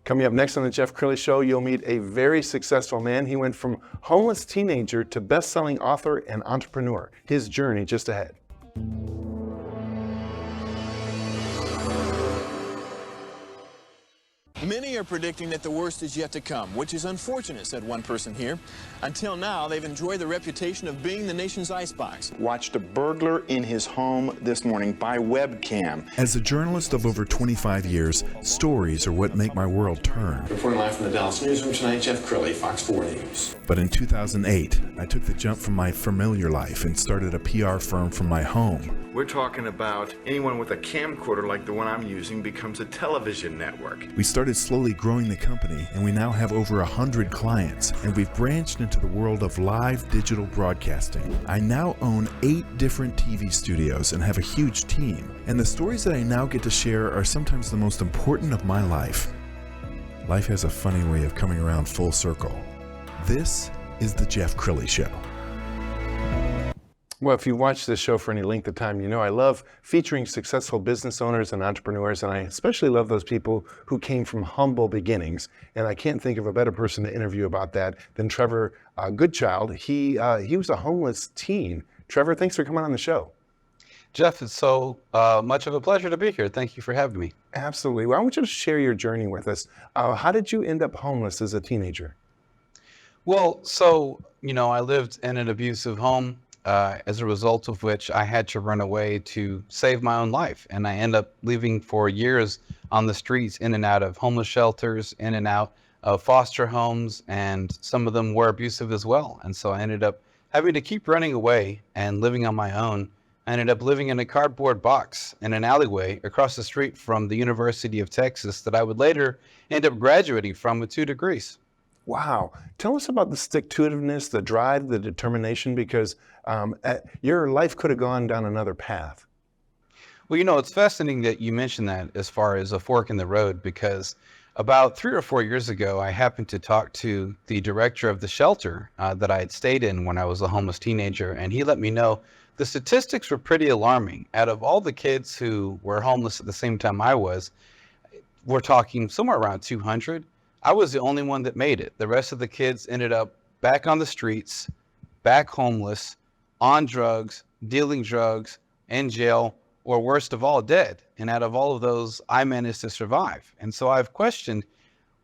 Coming up next on the Jeff Crilley Show, you'll meet a very successful man. He went from homeless teenager to best-selling author and entrepreneur. His journey just ahead. Many are predicting that the worst is yet to come, which is unfortunate, said one person here. Until now, they've enjoyed the reputation of being the nation's icebox. Watched a burglar in his home this morning by webcam. As a journalist of over 25 years, stories are what make my world turn. Reporting live from the Dallas newsroom tonight, Jeff Crilley, Fox 4 News. But in 2008, I took the jump from my familiar life and started a PR firm from my home. We're talking about anyone with a camcorder like the one I'm using becomes a television network. We started slowly growing the company, and we now have over 100 clients, and we've branched into the world of live digital broadcasting. I now own 8 different TV studios and have a huge team, and the stories that I now get to share are sometimes the most important of my life. Life has a funny way of coming around full circle. This is the Jeff Crilley Show. Well, if you watch this show for any length of time, you know I love featuring successful business owners and entrepreneurs, and I especially love those people who came from humble beginnings. And I can't think of a better person to interview about that than Trevor Goodchild. He was a homeless teen. Trevor, thanks for coming on the show. Jeff, it's so much of a pleasure to be here. Thank you for having me. Absolutely. Well, I want you to share your journey with us. How did you end up homeless as a teenager? Well, so, I lived in an abusive home. As a result of which I had to run away to save my own life. And I ended up living for years on the streets, in and out of homeless shelters, in and out of foster homes, and some of them were abusive as well. And so I ended up having to keep running away and living on my own. I ended up living in a cardboard box in an alleyway across the street from the University of Texas that I would later end up graduating from with 2 degrees. Wow. Tell us about the stick-to-itiveness, the drive, the determination, because your life could have gone down another path. Well, it's fascinating that you mentioned that as far as a fork in the road, because about 3 or 4 years ago, I happened to talk to the director of the shelter that I had stayed in when I was a homeless teenager, and he let me know the statistics were pretty alarming. Out of all the kids who were homeless at the same time I was, we're talking somewhere around 200. I was the only one that made it. The rest of the kids ended up back on the streets, back homeless, on drugs, dealing drugs, in jail, or worst of all, dead. And out of all of those, I managed to survive. And so I've questioned,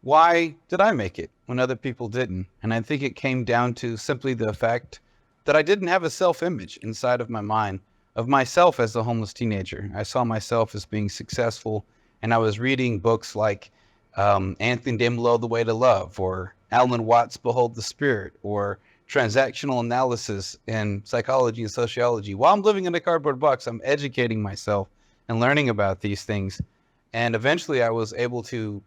why did I make it when other people didn't? And I think it came down to simply the fact that I didn't have a self-image inside of my mind of myself as a homeless teenager. I saw myself as being successful, and I was reading books like Anthony DeMello, The Way to Love, or Alan Watts' Behold the Spirit, or transactional analysis in psychology and sociology. While I'm living in a cardboard box, I'm educating myself and learning about these things. And eventually I was able to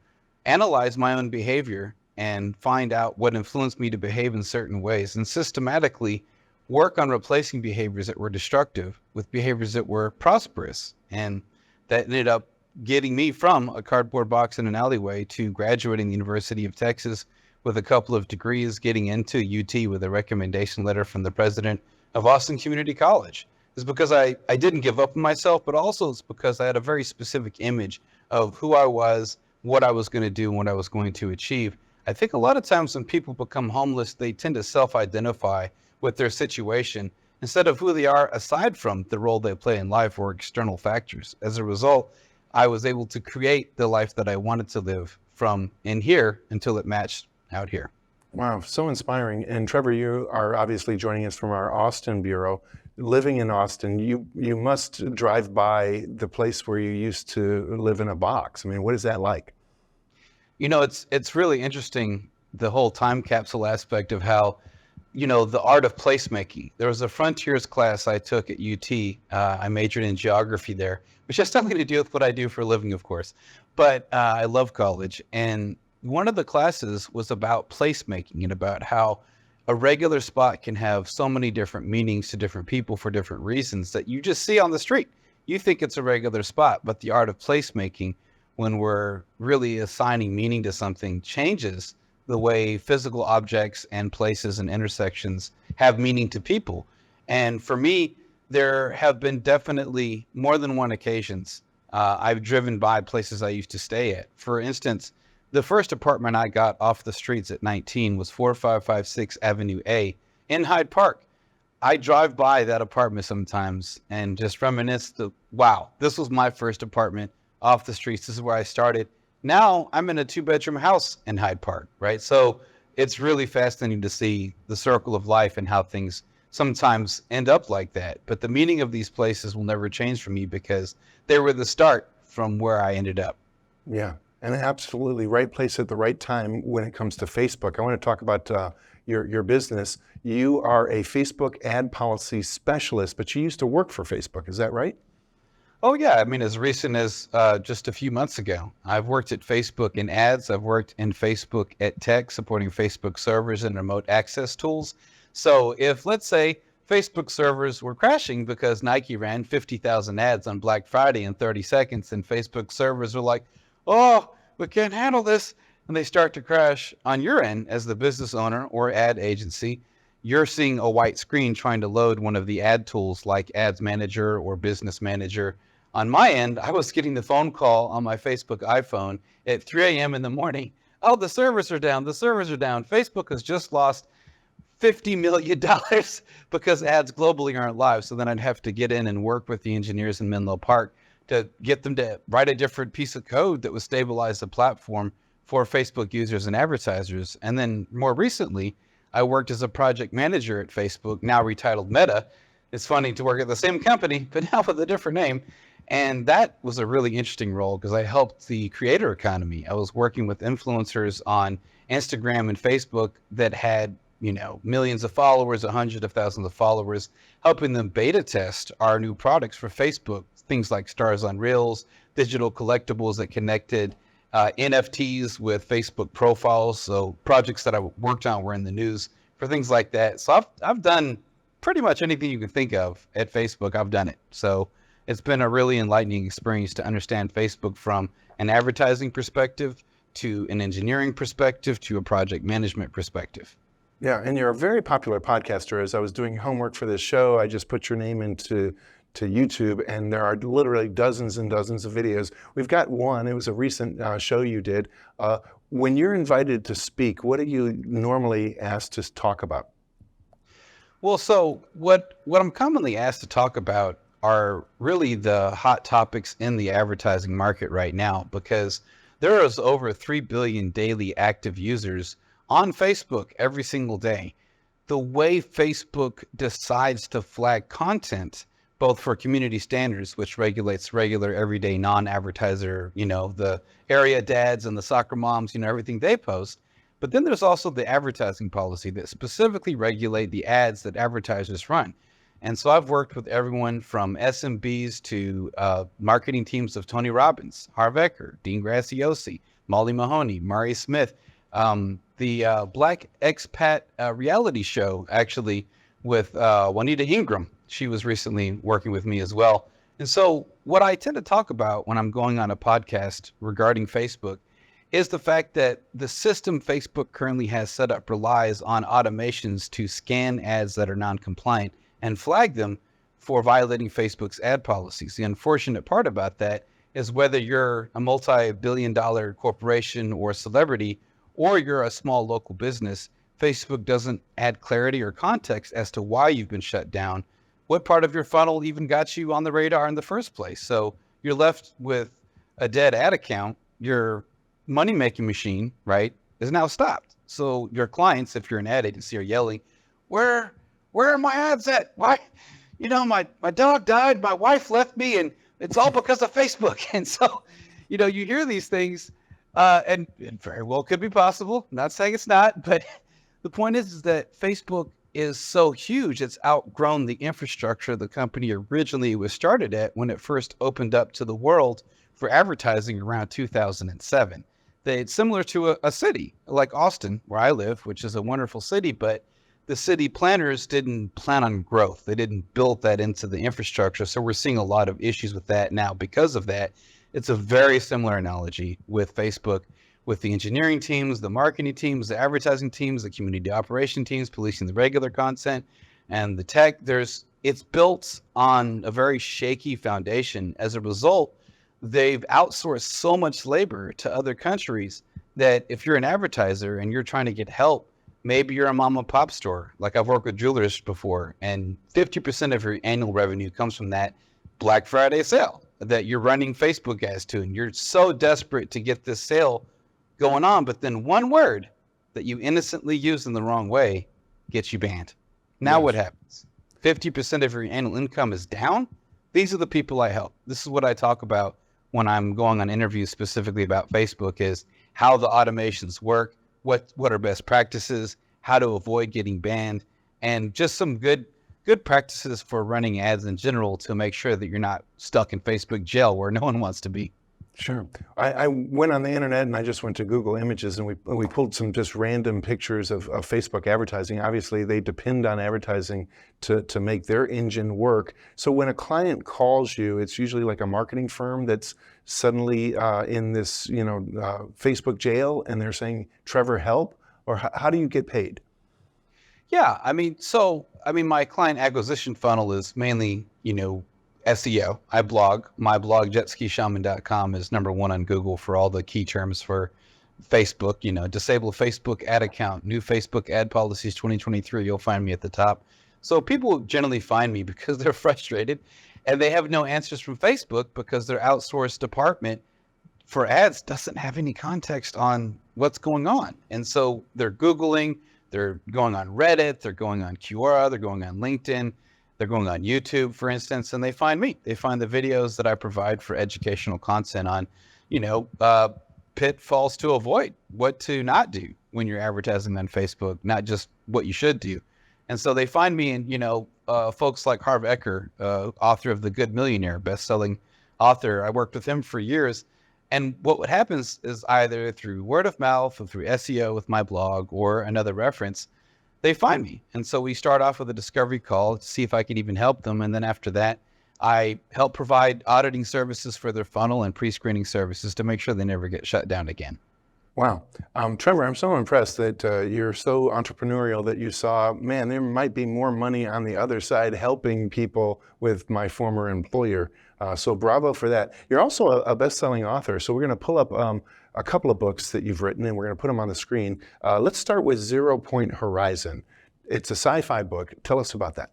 analyze my own behavior and find out what influenced me to behave in certain ways, and systematically work on replacing behaviors that were destructive with behaviors that were prosperous. And that ended up getting me from a cardboard box in an alleyway to graduating the University of Texas with a couple of degrees, getting into UT with a recommendation letter from the president of Austin Community College. It's because I didn't give up on myself, but also it's because I had a very specific image of who I was, what I was going to do, and what I was going to achieve. I think a lot of times when people become homeless, they tend to self-identify with their situation instead of who they are aside from the role they play in life or external factors. As a result, I was able to create the life that I wanted to live from in here until it matched out here. Wow, so inspiring. And Trevor, you are obviously joining us from our Austin bureau. Living in Austin, you must drive by the place where you used to live in a box. I mean, what is that like? It's really interesting, the whole time capsule aspect of how, the art of placemaking. There was a frontiers class I took at UT. I majored in geography there, which has nothing to do with what I do for a living, of course. But I love college. And one of the classes was about placemaking and about how a regular spot can have so many different meanings to different people for different reasons that you just see on the street. You think it's a regular spot, but the art of placemaking, when we're really assigning meaning to something, changes the way physical objects and places and intersections have meaning to people. And for me, there have been definitely more than one occasions I've driven by places I used to stay at. For instance, The first apartment I got off the streets at 19 was 4556 Avenue A in Hyde Park. I drive by that apartment sometimes and just reminisce wow, this was my first apartment off the streets. This is where I started. Now I'm in a 2-bedroom house in Hyde Park, right? So it's really fascinating to see the circle of life and how things sometimes end up like that. But the meaning of these places will never change for me because they were the start from where I ended up. Yeah, and absolutely right place at the right time when it comes to Facebook. I want to talk about your business. You are a Facebook ad policy specialist, but you used to work for Facebook. Is that right? Oh, yeah. I mean, as recent as just a few months ago, I've worked at Facebook in ads. I've worked in Facebook at tech, supporting Facebook servers and remote access tools. So if, let's say, Facebook servers were crashing because Nike ran 50,000 ads on Black Friday in 30 seconds, and Facebook servers were like, oh, we can't handle this, and they start to crash on your end as the business owner or ad agency, you're seeing a white screen trying to load one of the ad tools like Ads Manager or Business Manager. On my end, I was getting the phone call on my Facebook iPhone at 3 a.m. in the morning. Oh, the servers are down. The servers are down. Facebook has just lost $50 million because ads globally aren't live. So then I'd have to get in and work with the engineers in Menlo Park to get them to write a different piece of code that would stabilize the platform for Facebook users and advertisers. And then more recently, I worked as a project manager at Facebook, now retitled Meta. It's funny to work at the same company, but now with a different name. And that was a really interesting role because I helped the creator economy. I was working with influencers on Instagram and Facebook that had, millions of followers, hundreds of thousands of followers, helping them beta test our new products for Facebook, things like Stars on Reels, digital collectibles that connected NFTs with Facebook profiles. So projects that I worked on were in the news for things like that. So I've done pretty much anything you can think of at Facebook. I've done it. So it's been a really enlightening experience to understand Facebook from an advertising perspective to an engineering perspective to a project management perspective. Yeah, and you're a very popular podcaster. As I was doing homework for this show, I just put your name into YouTube, and there are literally dozens and dozens of videos. We've got one. It was a recent show you did. When you're invited to speak, what are you normally asked to talk about? Well, so what I'm commonly asked to talk about are really the hot topics in the advertising market right now, because there is over 3 billion daily active users on Facebook every single day. The way Facebook decides to flag content, both for community standards, which regulates regular, everyday, non-advertiser, the area dads and the soccer moms, everything they post. But then there's also the advertising policy that specifically regulate the ads that advertisers run. And so I've worked with everyone from SMBs to marketing teams of Tony Robbins, Harv Eker, Dean Graziosi, Molly Mahoney, Murray Smith, the Black Expat reality show, actually, with Juanita Ingram. She was recently working with me as well. And so what I tend to talk about when I'm going on a podcast regarding Facebook is the fact that the system Facebook currently has set up relies on automations to scan ads that are non-compliant and flag them for violating Facebook's ad policies. The unfortunate part about that is whether you're a multi-billion-dollar corporation or celebrity, or you're a small local business, Facebook doesn't add clarity or context as to why you've been shut down, what part of your funnel even got you on the radar in the first place. So you're left with a dead ad account. Your money-making machine, right, is now stopped. So your clients, if you're an ad agency, are yelling, where are my ads at? Why? My dog died, my wife left me, and it's all because of Facebook. And so, you hear these things, and it very well could be possible. I'm not saying it's not, but the point is that Facebook is so huge, it's outgrown the infrastructure the company originally was started at when it first opened up to the world for advertising around 2007. It's similar to a city like Austin, where I live, which is a wonderful city, but the city planners didn't plan on growth. They didn't build that into the infrastructure. So we're seeing a lot of issues with that now because of that. It's a very similar analogy with Facebook, with the engineering teams, the marketing teams, the advertising teams, the community operation teams, policing the regular content, and the tech. It's built on a very shaky foundation. As a result, they've outsourced so much labor to other countries that if you're an advertiser and you're trying to get help, maybe you're a mom and pop store. Like I've worked with jewelers before, and 50% of your annual revenue comes from that Black Friday sale that you're running Facebook ads to. And you're so desperate to get this sale going on, but then one word that you innocently use in the wrong way gets you banned. Now what happens? 50% of your annual income is down. These are the people I help. This is what I talk about when I'm going on interviews specifically about Facebook, is how the automations work, what are best practices, how to avoid getting banned, and just some good practices for running ads in general to make sure that you're not stuck in Facebook jail where no one wants to be. Sure. I went on the internet and I just went to Google Images, and we pulled some just random pictures of Facebook advertising. Obviously, they depend on advertising to make their engine work. So when a client calls you, it's usually like a marketing firm that's suddenly in this, Facebook jail, and they're saying, "Trevor, help," or how do you get paid? Yeah, my client acquisition funnel is mainly, SEO. I blog. My blog, jetskishaman.com, is number one on Google for all the key terms for Facebook. Disable Facebook ad account, new Facebook ad policies 2023. You'll find me at the top. So people generally find me because they're frustrated and they have no answers from Facebook because their outsourced department for ads doesn't have any context on what's going on. And so they're Googling, they're going on Reddit, they're going on Quora, they're going on LinkedIn, they're going on YouTube, for instance, and they find me. They find the videos that I provide for educational content on, pitfalls to avoid, what to not do when you're advertising on Facebook, not just what you should do. And so they find me in, folks like Harv Eker, author of The Good Millionaire, best-selling author. I worked with him for years. And what happens is either through word of mouth or through SEO with my blog or another reference, they find me. And so we start off with a discovery call to see if I can even help them. And then after that, I help provide auditing services for their funnel and pre-screening services to make sure they never get shut down again. Wow. Trevor, I'm so impressed that you're so entrepreneurial that you saw, man, there might be more money on the other side helping people with my former employer. So bravo for that. You're also a best-selling author. So we're going to pull up a couple of books that you've written, and we're going to put them on the screen. Let's start with 0 Point Horizon. It's a sci-fi book. Tell us about that.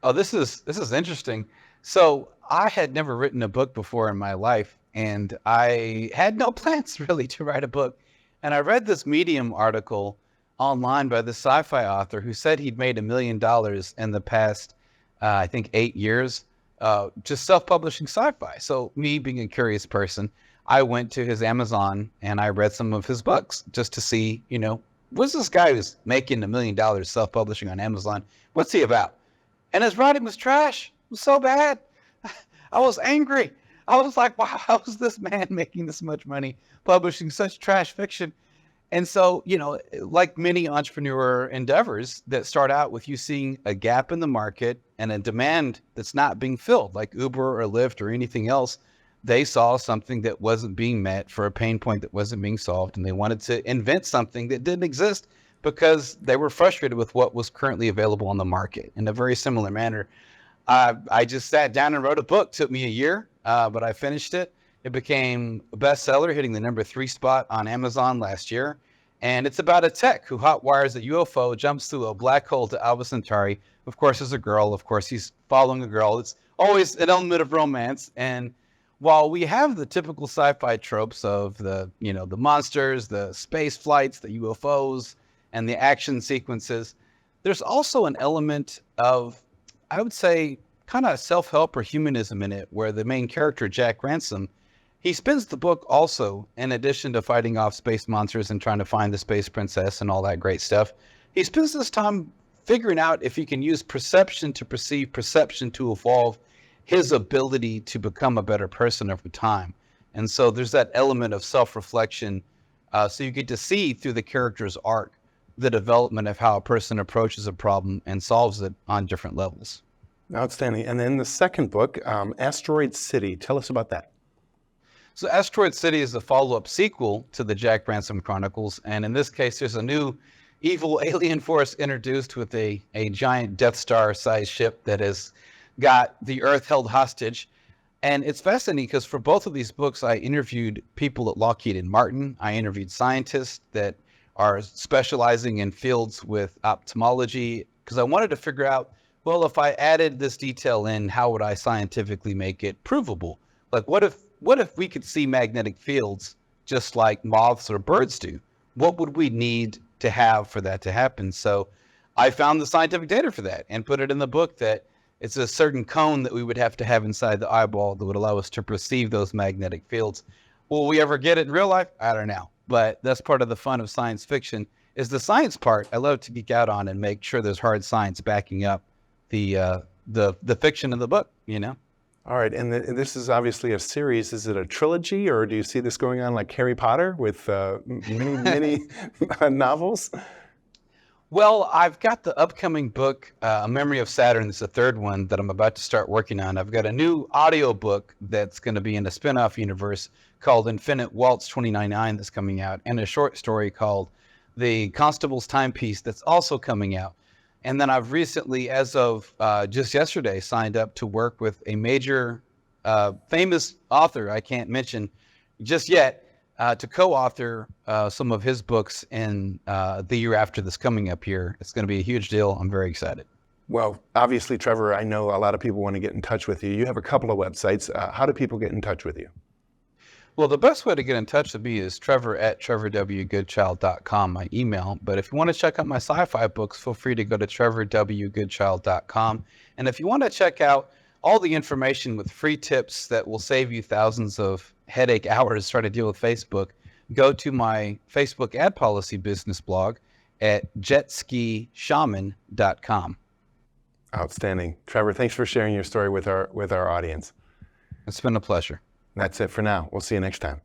Oh, this is interesting. So I had never written a book before in my life, and I had no plans really to write a book. And I read this Medium article online by this sci-fi author who said he'd made $1 million in the past, I think 8 years, just self-publishing sci-fi. So me being a curious person, I went to his Amazon and I read some of his books just to see, what's this guy who's making $1 million self-publishing on Amazon? What's he about? And his writing was trash. It was so bad. I was angry. I was like, wow, how is this man making this much money publishing such trash fiction? And so, like many entrepreneur endeavors that start out with you seeing a gap in the market and a demand that's not being filled, like Uber or Lyft or anything else, they saw something that wasn't being met for a pain point that wasn't being solved. And they wanted to invent something that didn't exist because they were frustrated with what was currently available on the market. In a very similar manner, I just sat down and wrote a book. It took me a year, but I finished it. It became a bestseller, hitting the number 3 spot on Amazon last year. And it's about a tech who hotwires a UFO, jumps through a black hole to Alpha Centauri. Of course, there's a girl. Of course, he's following a girl. It's always an element of romance. And while we have the typical sci-fi tropes of the monsters, the space flights, the UFOs, and the action sequences, there's also an element of, I would say, kind of self-help or humanism in it, where the main character, Jack Ransom, he spends the book also, in addition to fighting off space monsters and trying to find the space princess and all that great stuff, he spends this time figuring out if he can use perception to perceive, perception to evolve his ability to become a better person over time. And so there's that element of self-reflection. So you get to see through the character's arc the development of how a person approaches a problem and solves it on different levels. Outstanding. And then the second book, Asteroid City. Tell us about that. So Asteroid City is a follow-up sequel to the Jack Ransom Chronicles. And in this case, there's a new evil alien force introduced with a giant Death Star-sized ship that has got the Earth held hostage. And it's fascinating because for both of these books, I interviewed people at Lockheed and Martin. I interviewed scientists that are specializing in fields with ophthalmology because I wanted to figure out, well, if I added this detail in, how would I scientifically make it provable? Like, what if we could see magnetic fields just like moths or birds do? What would we need to have for that to happen? So I found the scientific data for that and put it in the book that it's a certain cone that we would have to have inside the eyeball that would allow us to perceive those magnetic fields. Will we ever get it in real life? I don't know. But that's part of the fun of science fiction is the science part. I love to geek out on and make sure there's hard science backing up the fiction of the book, you know? All right, and this is obviously a series. Is it a trilogy, or do you see this going on like Harry Potter with many novels? Well, I've got the upcoming book, A Memory of Saturn. It's the third one that I'm about to start working on. I've got a new audio book that's going to be in a spin-off universe called Infinite Waltz 2099 that's coming out, and a short story called The Constable's Timepiece that's also coming out. And then I've recently, as of just yesterday, signed up to work with a major famous author I can't mention just yet, to co-author some of his books in the year after this coming up here. It's going to be a huge deal. I'm very excited. Well, obviously, Trevor, I know a lot of people want to get in touch with you. You have a couple of websites. How do people get in touch with you? Well, the best way to get in touch with me is trevor@trevorwgoodchild.com, my email. But if you want to check out my sci-fi books, feel free to go to trevorwgoodchild.com. And if you want to check out all the information with free tips that will save you thousands of headache hours trying to deal with Facebook, go to my Facebook ad policy business blog at jetskishaman.com. Outstanding. Trevor, thanks for sharing your story with our audience. It's been a pleasure. That's it for now. We'll see you next time.